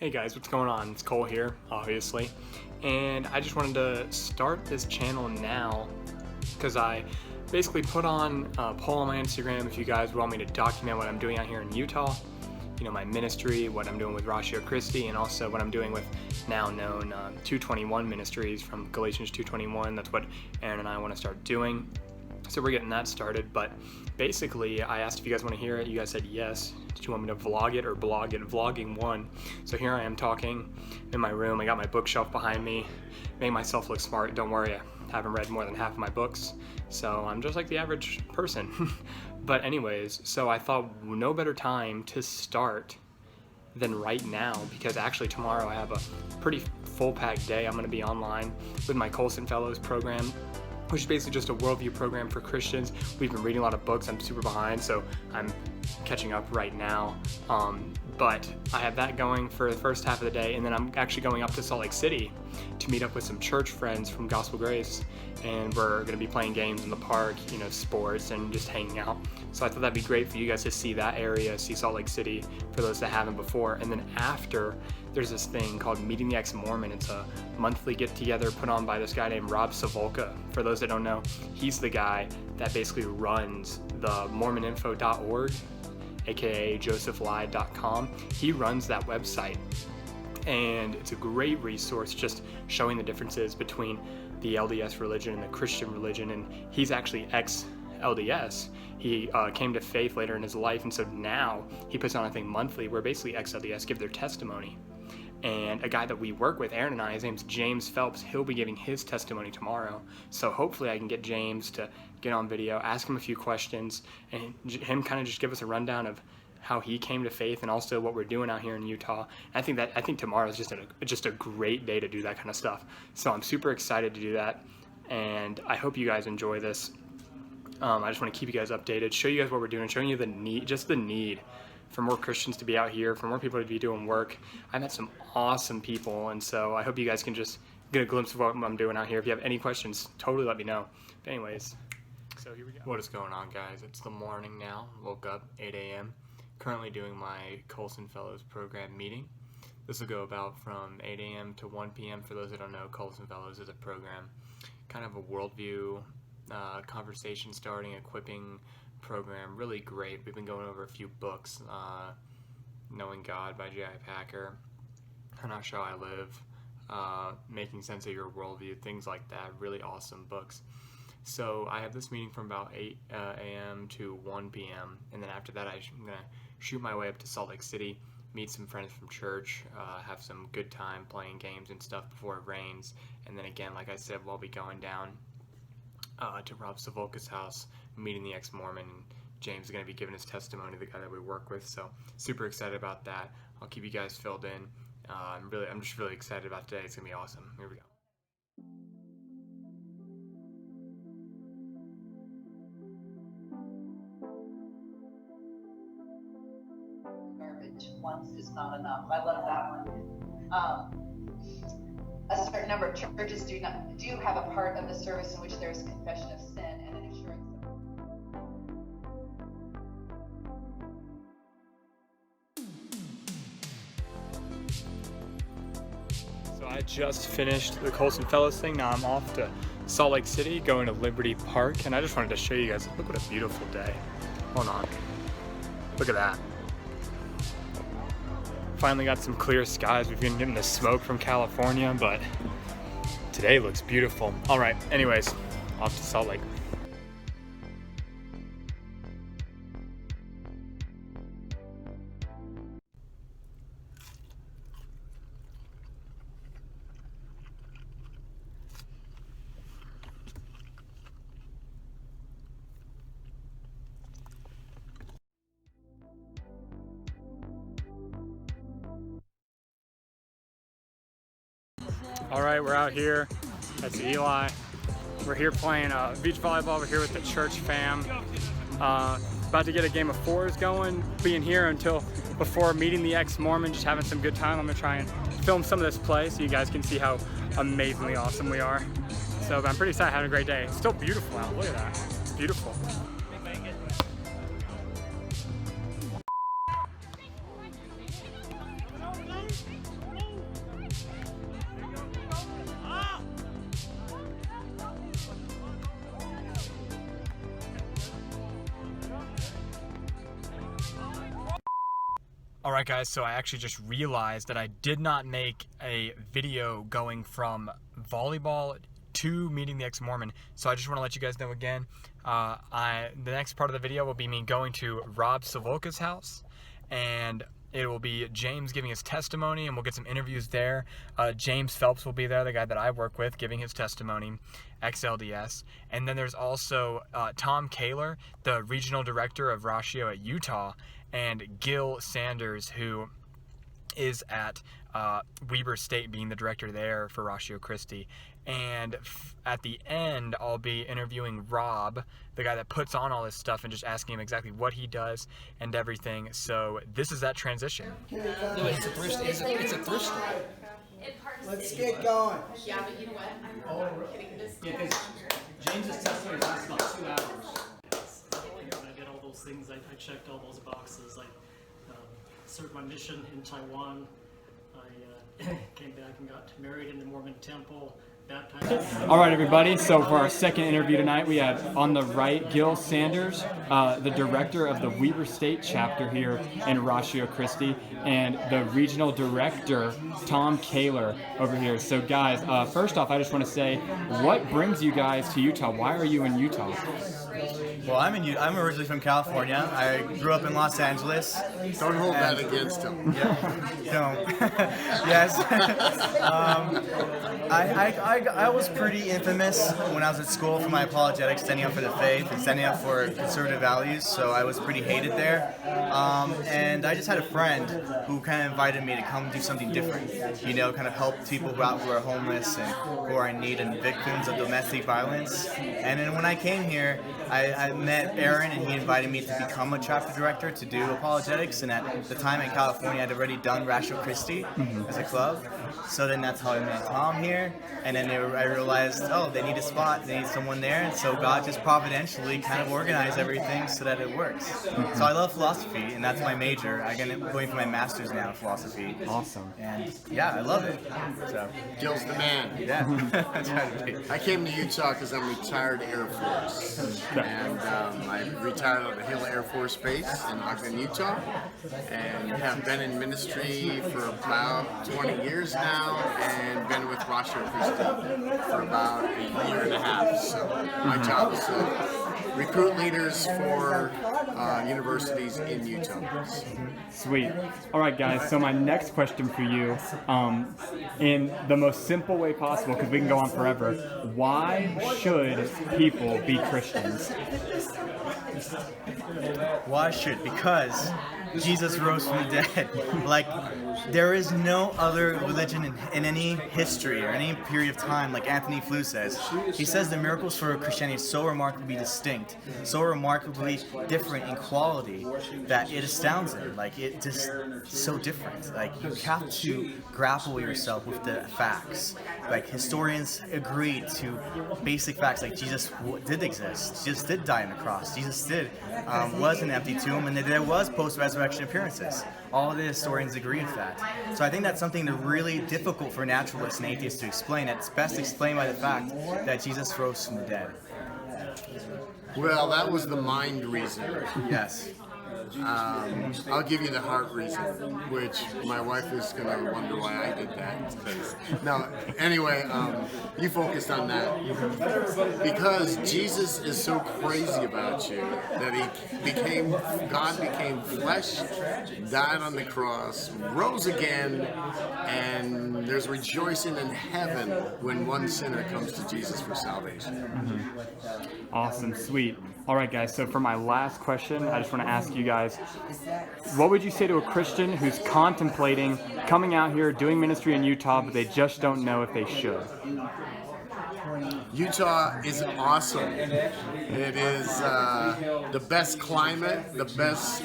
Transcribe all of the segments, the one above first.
Hey guys, what's going on? It's Cole here, obviously, and I just wanted to start this channel now because I basically put on a poll on my Instagram if you guys want me to document what I'm doing out here in Utah, you know, my ministry, what I'm doing with Christi, and also what I'm doing with now known 221 Ministries from Galatians 2:21. That's what Aaron and I want to start doing. So we're getting that started, but basically I asked if you guys want to hear it. You guys said yes. Did you want me to vlog it or blog it? Vlogging one. So here I am talking in my room. I got my bookshelf behind me, make myself look smart. Don't worry, I haven't read more than half of my books, so I'm just like the average person. But anyways, so I thought no better time to start than right now, because actually tomorrow I have a pretty full-packed day. I'm going to be online with my Colson Fellows program, which is basically just a worldview program for Christians. We've been reading a lot of books. I'm super behind, so I'm catching up right now. But I have that going for the first half of the day, and then I'm actually going up to Salt Lake City to meet up with some church friends from Gospel Grace, and we're going to be playing games in the park, you know, sports, and just hanging out. So I thought that'd be great for you guys to see that area, see Salt Lake City, for those that haven't before. And then after, there's this thing called Meeting the Ex-Mormon. It's a monthly get-together put on by this guy named Rob Savolka. For those that don't know, he's the guy that basically runs the mormoninfo.org, aka josephlied.com. He runs that website, and it's a great resource just showing the differences between the LDS religion and the Christian religion. And he's actually ex-LDS. He came to faith later in his life, and so now he puts on a thing monthly where basically ex-LDS give their testimony. And a guy that we work with, Aaron and I, his name's James Phelps, he'll be giving his testimony tomorrow. So hopefully I can get James to get on video, ask him a few questions, and him kind of just give us a rundown of how he came to faith and also what we're doing out here in Utah. And I think tomorrow is just a great day to do that kind of stuff. So I'm super excited to do that, and I hope you guys enjoy this. I just want to keep you guys updated, show you guys what we're doing, showing you the need for more Christians to be out here, for more people to be doing work. I met some awesome people, and so I hope you guys can just get a glimpse of what I'm doing out here. If you have any questions, totally let me know. But anyways, so here we go. What is going on, guys? It's the morning now. Woke up 8 a.m. Currently doing my Colson Fellows program meeting. This will go about from 8 a.m. to 1 p.m. For those that don't know, Colson Fellows is a program, kind of a worldview, conversation starting, equipping program. Really great. We've been going over a few books, Knowing God by J.I. Packer, How Not Shall I Live, Making Sense of Your Worldview, things like that. Really awesome books. So I have this meeting from about 8 a.m. to 1 p.m. and then after that I'm going to shoot my way up to Salt Lake City, meet some friends from church, have some good time playing games and stuff before it rains, and then again, like I said, we'll be going down to Rob Savolka's house, meeting the Ex-Mormon. James is going to be giving his testimony, the guy that we work with, so super excited about that. I'll keep you guys filled in. I'm just really excited about today. It's going to be awesome. Here we go. Garbage once is not enough. I love that one. A certain number of churches do have a part of the service in which there is confession of sin and an assurance of. So I just finished the Colson Fellows thing. Now I'm off to Salt Lake City, going to Liberty Park, and I just wanted to show you guys. Look what a beautiful day. Hold on. Look at that. Finally got some clear skies. We've been getting the smoke from California, but today looks beautiful. All right, anyways, off to Salt Lake. All right, we're out here. That's Eli. We're here playing beach volleyball. We're here with the church fam. About to get a game of fours going. Being here until before meeting the Ex-Mormon, just having some good time. I'm gonna try and film some of this play so you guys can see how amazingly awesome we are. So I'm pretty excited, having a great day. It's still beautiful out. Look at that. It's beautiful. Alright guys, so I actually just realized that I did not make a video going from volleyball to meeting the Ex-Mormon, so I just want to let you guys know again, the next part of the video will be me going to Rob Savoca's house, and it will be James giving his testimony, and we'll get some interviews there. James Phelps will be there, the guy that I work with, giving his testimony, ex-LDS. And then there's also Tom Kaler, the regional director of Ratio at Utah, and Gil Sanders, who is at Weber State, being the director there for Ratio Christi. And at the end, I'll be interviewing Rob, the guy that puts on all this stuff, and just asking him exactly what he does and everything. So this is that transition. No, it's a thrift store. Let's get going. Yeah, but you know what? I'm kidding. This Because James's testimony lasts about 2 hours. I did all those things. I checked all those boxes. I served my mission in Taiwan. I came back and got married in the Mormon temple. All right, everybody. So for our second interview tonight, we have on the right Gil Sanders, the director of the Weber State chapter here in Ratio Christi, and the regional director Tom Kaler over here. So guys, first off, I just want to say, what brings you guys to Utah? Why are you in Utah? Well, I'm originally from California. I grew up in Los Angeles. Don't hold that against him. Yeah, don't. Yes. I was pretty infamous when I was at school for my apologetics, standing up for the faith and standing up for conservative values, so I was pretty hated there. And I just had a friend who kind of invited me to come do something different, you know, kind of help people out who are homeless and who are in need and victims of domestic violence. And then when I came here, I met Aaron, and he invited me to become a chapter director to do apologetics, and at the time in California I'd already done Ratio Christi as a club, so then that's how I met Tom here, and then I realized, oh, they need a spot, they need someone there, and so God just providentially kind of organized everything so that it works. So I love philosophy, and that's my major. I'm going for my master's now in philosophy. Awesome. And yeah, I love it. So Gil's the man. yeah. That's right. I came to Utah because I'm retired Air Force. And I retired out of the Hill Air Force Base in Ogden, Utah. And have been in ministry for about 20 years now, and been with Ratio Christi for about a year and a half. So my job is to recruit leaders for universities in Utah. Sweet. All right, guys. So my next question for you, in the most simple way possible, because we can go on forever, why should people be Christians? Why should? Because Jesus rose from the dead. Like, there is no other religion in any history or any period of time, like Anthony Flew says. He says the miracles for Christianity are so remarkably distinct, so remarkably different in quality, that it astounds him. Like, it just so different. Like, you have to grapple yourself with the facts. Like, historians agreed to basic facts, like Jesus did exist, Jesus did die on the cross, Jesus did was an empty tomb, and there was post-resurrection appearances. All of the historians agree with that. So I think that's something that's really difficult for naturalists and atheists to explain. It's best explained by the fact that Jesus rose from the dead. Well, that was the mind reason. Yes. I'll give you the heart reason, which my wife is going to wonder why I did that. No, anyway, you focused on that. Because Jesus is so crazy about you that God became flesh, died on the cross, rose again, and there's rejoicing in heaven when one sinner comes to Jesus for salvation. Awesome. Sweet. All right, guys. So for my last question, I just want to ask you guys, what would you say to a Christian who's contemplating coming out here, doing ministry in Utah, but they just don't know if they should? Utah is awesome. It is the best climate, the best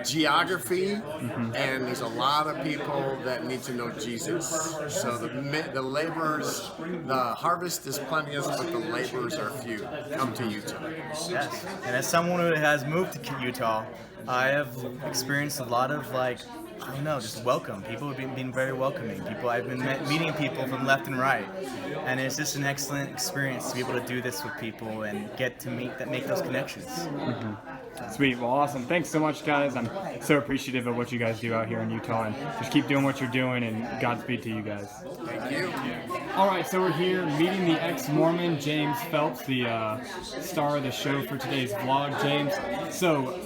geography, and there's a lot of people that need to know Jesus. So the laborers, the harvest is plenteous, but the laborers are few. Come to Utah. Yes. And as someone who has moved to Utah, I have experienced a lot of, like, I don't know, just welcome. People have been very welcoming. I've been meeting people from left and right, and it's just an excellent experience to be able to do this with people and get to make those connections. Sweet. Well, awesome. Thanks so much, guys. I'm so appreciative of what you guys do out here in Utah, and just keep doing what you're doing, and Godspeed to you guys. Thank you. All right, so we're here meeting the ex-Mormon, James Phelps, the star of the show for today's vlog. James, so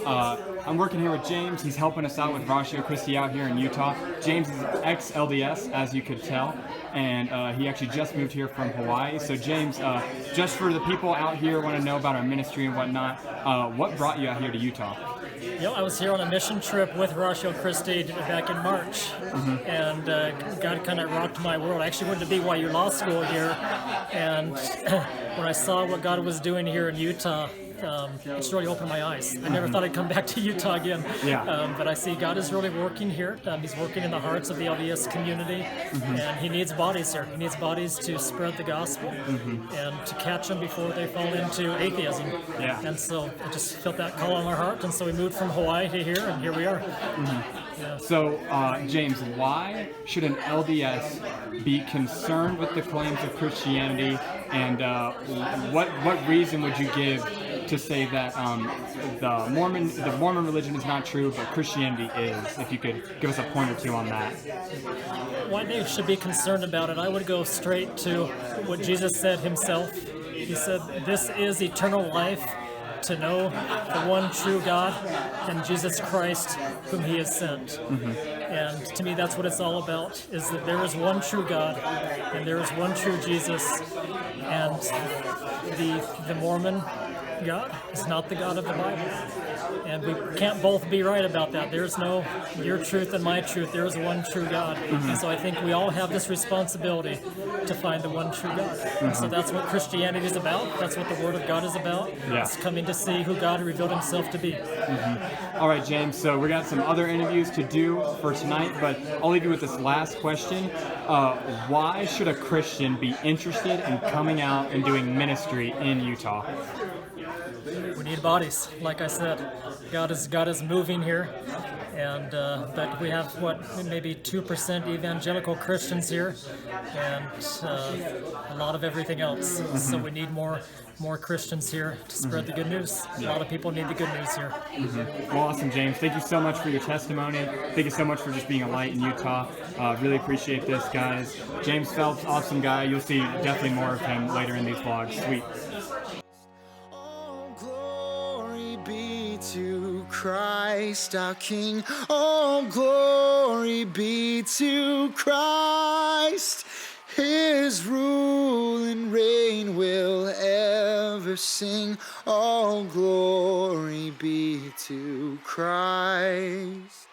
I'm working here with James. He's helping us out with Ratio Christi out here in Utah. James is ex-LDS, as you could tell, and he actually just moved here from Hawaii. So James, just for the people out here who want to know about our ministry and whatnot, what brought you out here to Utah? You know, I was here on a mission trip with Ratio Christi back in March, and God kind of rocked my world. I actually went to BYU Law School here, and when I saw what God was doing here in Utah, it just really opened my eyes. I never thought I'd come back to Utah again. But I see God is really working here. He's working in the hearts of the LDS community, and He needs bodies here. He needs bodies to spread the gospel and to catch them before they fall into atheism. And so I just felt that call on our heart, and so we moved from Hawaii to here, and here we are. So, James, why should an LDS be concerned with the claims of Christianity, and what reason would you give to say that the Mormon religion is not true, but Christianity is? If you could give us a point or two on that. Why they should be concerned about it, I would go straight to what Jesus said Himself. He said, "This is eternal life, to know the one true God and Jesus Christ whom He has sent." And to me, that's what it's all about, is that there is one true God and there is one true Jesus, and the Mormon God is not the God of the Bible. And we can't both be right about that. There's no your truth and my truth. There is one true God. And so I think we all have this responsibility to find the one true God. And so that's what Christianity is about. That's what the Word of God is about. It's coming to see who God revealed Himself to be. All right, James, so we got some other interviews to do for tonight, but I'll leave you with this last question. Why should a Christian be interested in coming out and doing ministry in Utah? We need bodies, like I said. God is moving here, and but we have maybe 2% evangelical Christians here, and a lot of everything else. So we need more Christians here to spread the good news. A lot of people need the good news here. Well, awesome, James. Thank you so much for your testimony. Thank you so much for just being a light in Utah. Really appreciate this, guys. James Phelps, awesome guy. You'll see definitely more of him later in these vlogs. Sweet. To Christ our King, all glory be to Christ. His rule and reign will ever sing. All glory be to Christ.